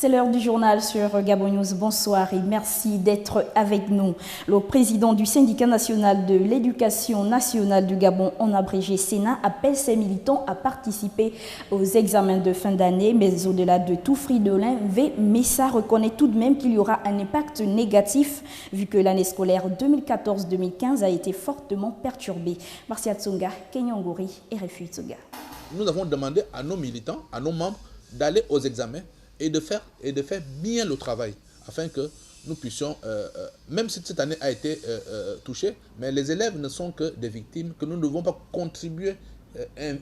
C'est l'heure du journal sur Gabon News. Bonsoir et merci d'être avec nous. Le président du syndicat national de l'éducation nationale du Gabon, en abrégé Sénat, appelle ses militants à participer aux examens de fin d'année. Mais au-delà de tout, Fridolin V. Messa reconnaît tout de même qu'il y aura un impact négatif vu que l'année scolaire 2014-2015 a été fortement perturbée. Marcia Tsonga, Kenyangori et Refu Tsoga. Nous avons demandé à nos militants, à nos membres, d'aller aux examens et de faire bien le travail, afin que nous puissions, même si cette année a été touchée, mais les élèves ne sont que des victimes que nous ne devons pas contribuer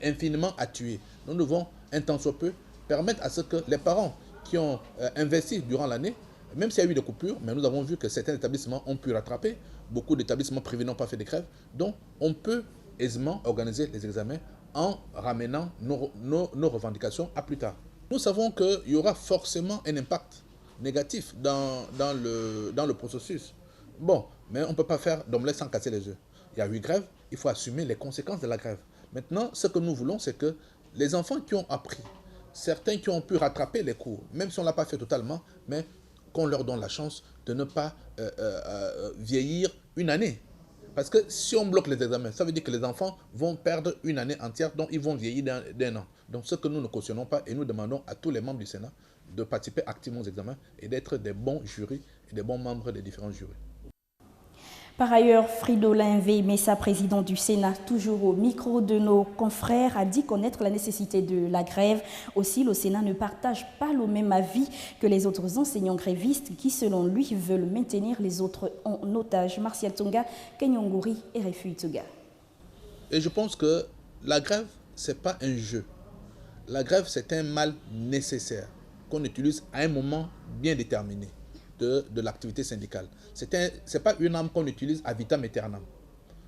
infiniment à tuer. Nous devons, un temps soit peu, permettre à ce que les parents qui ont investi durant l'année, même s'il y a eu des coupures, mais nous avons vu que certains établissements ont pu rattraper, beaucoup d'établissements privés n'ont pas fait de grève, donc on peut aisément organiser les examens en ramenant nos revendications à plus tard. Nous savons qu'il y aura forcément un impact négatif dans le processus. Bon, mais on ne peut pas faire d'omelette sans casser les œufs. Il y a eu grève, il faut assumer les conséquences de la grève. Maintenant, ce que nous voulons, c'est que les enfants qui ont appris, certains qui ont pu rattraper les cours, même si on ne l'a pas fait totalement, mais qu'on leur donne la chance de ne pas vieillir une année. Parce que si on bloque les examens, ça veut dire que les enfants vont perdre une année entière, donc ils vont vieillir d'un an. Donc ce que nous ne cautionnons pas, et nous demandons à tous les membres du Sénat de participer activement aux examens et d'être des bons jurys et des bons membres des différents jurys. Par ailleurs, Fridolin V. Messa, président du Sénat, toujours au micro de nos confrères, a dit connaître la nécessité de la grève. Aussi, le Sénat ne partage pas le même avis que les autres enseignants grévistes qui, selon lui, veulent maintenir les autres en otage. Martial Tonga, Kenyonguri et Refu Tsoga. Et je pense que la grève, ce n'est pas un jeu. La grève, c'est un mal nécessaire qu'on utilise à un moment bien déterminé de l'activité syndicale. Ce n'est pas une arme qu'on utilise à vitam aeternam.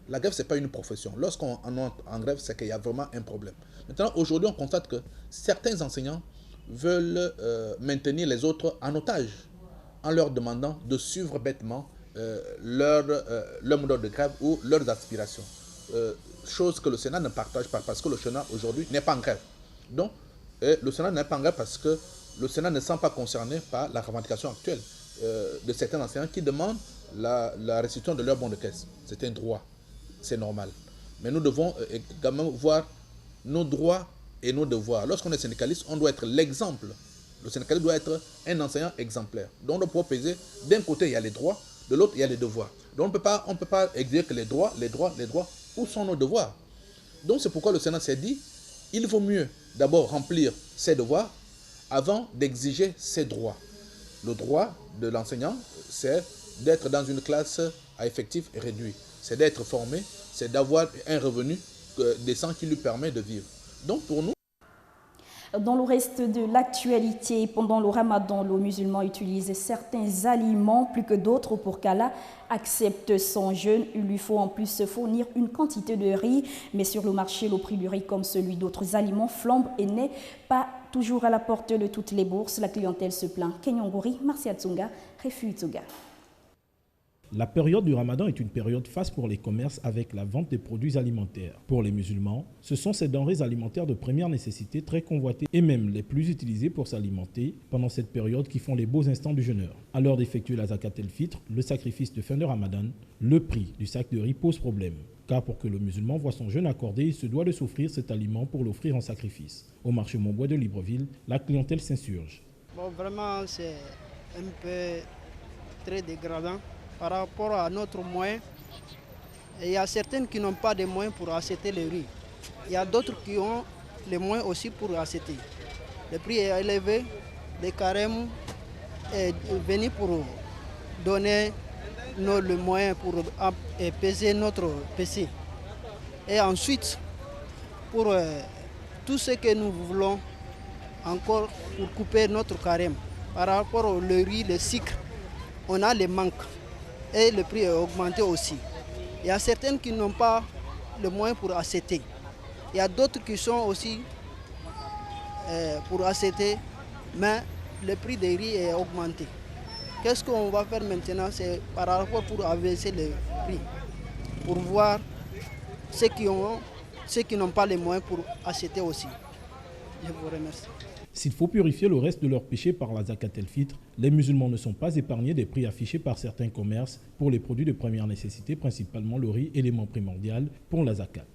La grève, ce n'est pas une profession. Lorsqu'on entre en grève, c'est qu'il y a vraiment un problème. Maintenant, aujourd'hui, on constate que certains enseignants veulent maintenir les autres en otage en leur demandant de suivre bêtement leur modèle de grève ou leurs aspirations. Chose que le Sénat ne partage pas parce que le Sénat, aujourd'hui, n'est pas en grève. Donc, le Sénat n'est pas en grève parce que le Sénat ne sent pas concerné par la revendication actuelle de certains enseignants qui demandent la restitution de leur bon de caisse. C'est un droit, c'est normal. Mais nous devons également voir nos droits et nos devoirs. Lorsqu'on est syndicaliste, on doit être l'exemple. Le syndicaliste doit être un enseignant exemplaire. Donc on doit pouvoir peser, d'un côté il y a les droits, de l'autre il y a les devoirs. Donc on ne peut pas exiger que les droits, où sont nos devoirs? Donc c'est pourquoi le Sénat s'est dit, il vaut mieux d'abord remplir ses devoirs avant d'exiger ses droits. Le droit de l'enseignant, c'est d'être dans une classe à effectif réduit. C'est d'être formé, c'est d'avoir un revenu décent qui lui permet de vivre. Donc pour nous... Dans le reste de l'actualité, pendant le ramadan, le musulman utilise certains aliments plus que d'autres pour qu'Allah accepte son jeûne. Il lui faut en plus se fournir une quantité de riz, mais sur le marché, le prix du riz, comme celui d'autres aliments, flambe et n'est pas toujours à la portée de toutes les bourses. La clientèle se plaint. Kenyongori, Marcia Tsonga, Refu Tsoga. La période du Ramadan est une période faste pour les commerces avec la vente des produits alimentaires. Pour les musulmans, ce sont ces denrées alimentaires de première nécessité très convoitées et même les plus utilisées pour s'alimenter pendant cette période qui font les beaux instants du jeûneur. À l'heure d'effectuer la zakat el-fitr, le sacrifice de fin de Ramadan, le prix du sac de riz pose problème. Car pour que le musulman voit son jeûne accordé, il se doit de s'offrir cet aliment pour l'offrir en sacrifice. Au marché Montbois de Libreville, la clientèle s'insurge. Bon, vraiment, c'est un peu très dégradant par rapport à notre moyen. Et il y a certaines qui n'ont pas de moyens pour acheter le riz. Il y a d'autres qui ont les moyens aussi pour acheter. Le prix est élevé, les carèmes est venu pour donner le moyen pour peser notre PC. Et ensuite, pour tout ce que nous voulons encore pour couper notre carême, par rapport au riz, le sucre, on a les manques et le prix est augmenté aussi. Il y a certaines qui n'ont pas le moyen pour acheter. Il y a d'autres qui sont aussi pour acheter, mais le prix des riz est augmenté. Qu'est-ce qu'on va faire maintenant? C'est par rapport pour abaisser le prix, pour voir ceux qui n'ont pas les moyens pour acheter aussi. Je vous remercie. S'il faut purifier le reste de leur péché par la zakat el-fitr, les musulmans ne sont pas épargnés des prix affichés par certains commerces pour les produits de première nécessité, principalement le riz, élément primordial pour la zakat.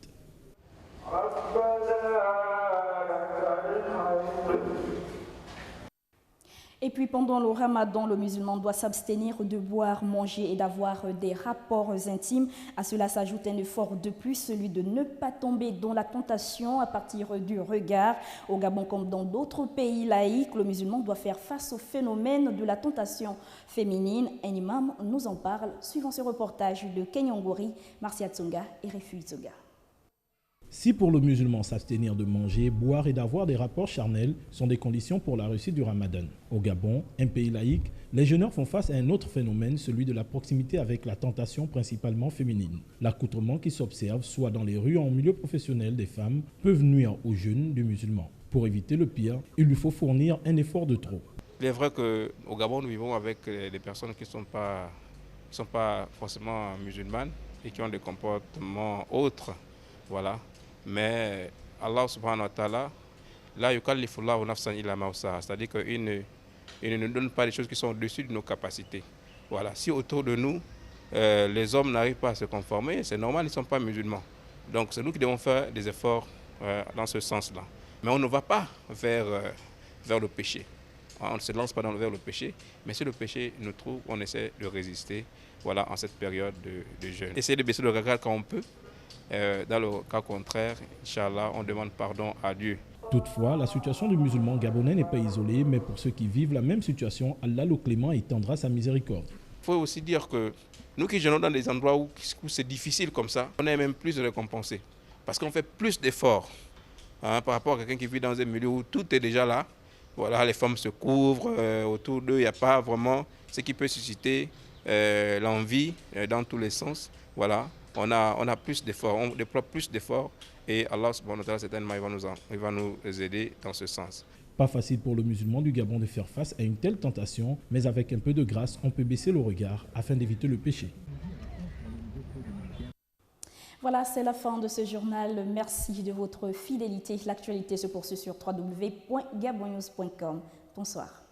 Et puis pendant le ramadan, le musulman doit s'abstenir de boire, manger et d'avoir des rapports intimes. À cela s'ajoute un effort de plus, celui de ne pas tomber dans la tentation à partir du regard. Au Gabon comme dans d'autres pays laïcs, le musulman doit faire face au phénomène de la tentation féminine. Un imam nous en parle suivant ce reportage de Kenyongori, Marcia Tsonga et Refu Tsonga. Si pour le musulman s'abstenir de manger, boire et d'avoir des rapports charnels sont des conditions pour la réussite du ramadan. Au Gabon, un pays laïque, les jeûneurs font face à un autre phénomène, celui de la proximité avec la tentation principalement féminine. L'accoutrement qui s'observe, soit dans les rues ou en milieu professionnel des femmes, peuvent nuire au jeûne du musulman. Pour éviter le pire, il lui faut fournir un effort de trop. Il est vrai qu'au Gabon, nous vivons avec des personnes qui ne sont pas forcément musulmanes et qui ont des comportements autres. Voilà. Mais Allah subhanahu wa ta'ala, la yukallifullahu nafsan illa ma wus'aha, c'est-à-dire qu'il ne nous donne pas des choses qui sont au-dessus de nos capacités. Voilà. Si autour de nous, les hommes n'arrivent pas à se conformer, c'est normal, ils ne sont pas musulmans. Donc c'est nous qui devons faire des efforts dans ce sens-là. Mais on ne va pas vers le péché. On ne se lance pas vers le péché, mais si le péché nous trouve, on essaie de résister, voilà, en cette période de jeûne. Essayez de baisser le regard quand on peut. Dans le cas contraire, Inch'Allah, on demande pardon à Dieu. Toutefois, la situation du musulman gabonais n'est pas isolée, mais pour ceux qui vivent la même situation, Allah le clément étendra sa miséricorde. Il faut aussi dire que nous qui jeûnons dans des endroits où c'est difficile comme ça, on est même plus récompensé. Parce qu'on fait plus d'efforts par rapport à quelqu'un qui vit dans un milieu où tout est déjà là. Voilà, les femmes se couvrent, autour d'eux, il n'y a pas vraiment ce qui peut susciter l'envie dans tous les sens. Voilà. On a plus d'efforts, on déploie plus d'efforts et Allah subhanahu wa ta'ala certainement il va nous aider dans ce sens. Pas facile pour le musulman du Gabon de faire face à une telle tentation, mais avec un peu de grâce, on peut baisser le regard afin d'éviter le péché. Voilà, c'est la fin de ce journal. Merci de votre fidélité. L'actualité se poursuit sur www.gabonnews.com. Bonsoir.